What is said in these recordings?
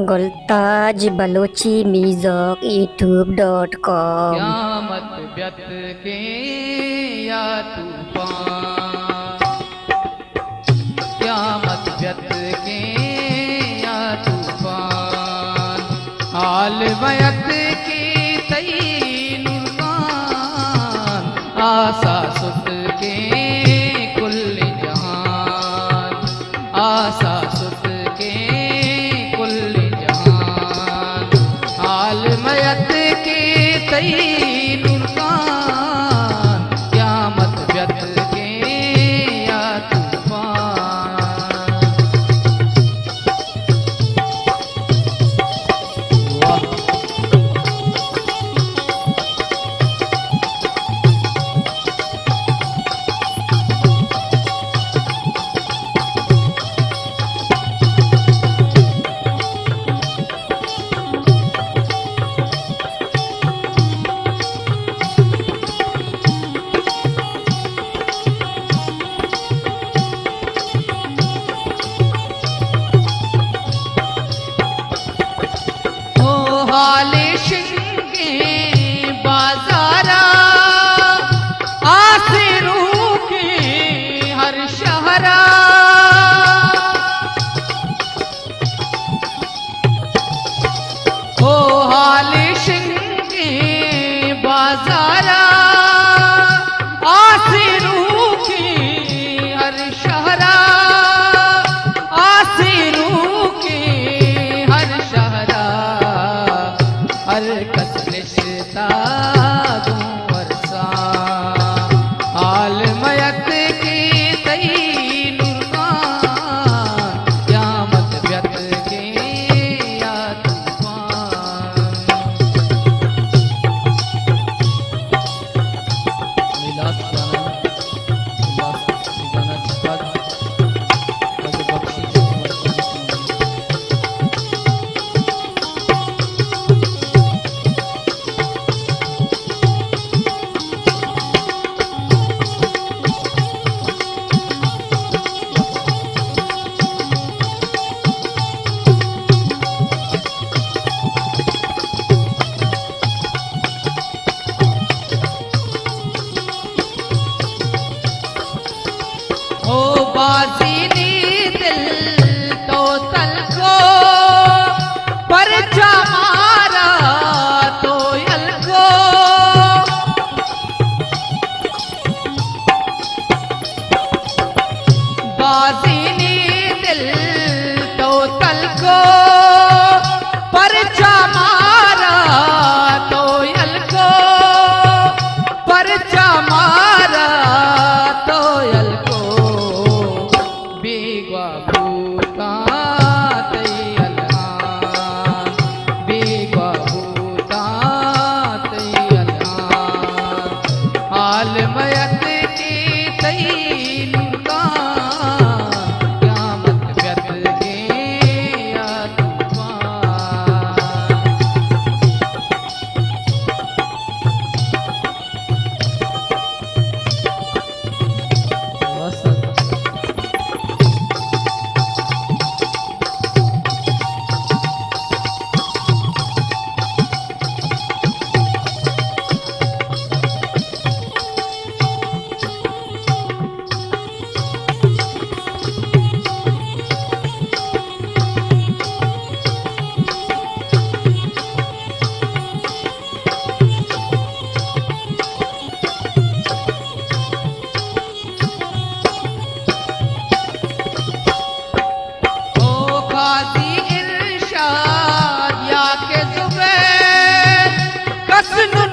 गुलताज Balochi music youtube.com। क़यामत व्यत के या तूफान, क़यामत व्यत के या तूफान, हाल मयत की तई नुरकान, आसा सुत के कुल जहान, आसा सुत के कुल जहान, हाल मयत के तई नुरकान, क़यामत व्यत के या तूफान। वाह हाले शिंगे बाजारा, आसिरू के हर शहरा, हो हाले शिंगे बाजारा, आसिरू के हर शहरा, आसिरू के हर शहरा, हर कसलिशता दूं वरसा, हाल मयत की तई नुरकान, क़यामत व्यत के या तूफान। मिलाद गाना, गाना जिबाद, बख्शी ओ बाजी नी दिल तो तल को, परचा मारा तो यल को, बाजी नी दिल तो तल को, परचा मारा तो यल को, परचा मारा तो यल को, बेगवा भूता तई अलहान, बेगवा भूता तई अलहान, हाल मयत की तई नुरकान, क़यामत व्यत के या तूफान।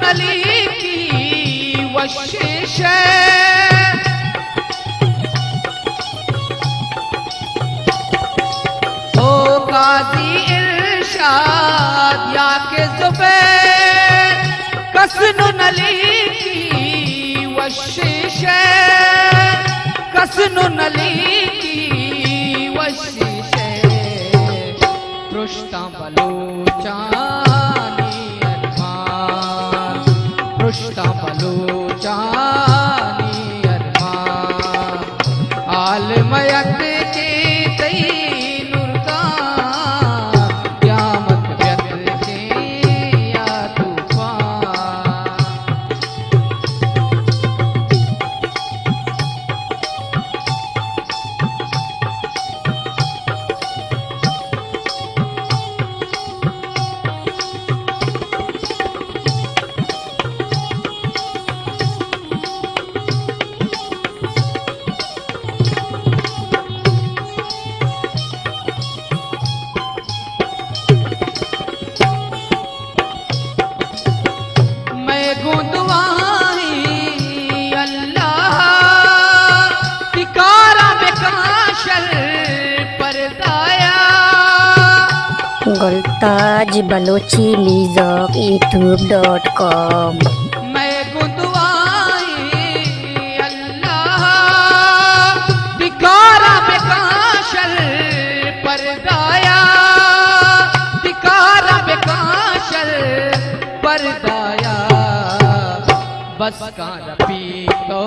अली की वशिश, ओ काजी इरशाद या के ज़ुबैर, कसनुन अली की वशिष कसनु नलिकी वशिष पृष्ठा बलोचानी अरमान पृष्ठा बलोचानी अरमान आलमयत के तई नुरका क्यामत व्यत के या तूफान गुलताज बलोची म्यूजिक youtube.com। मैं गुदवाई अल्लाह दिकारा में काशल परदाया दिकारा में काशल परदाया बस का रफी तो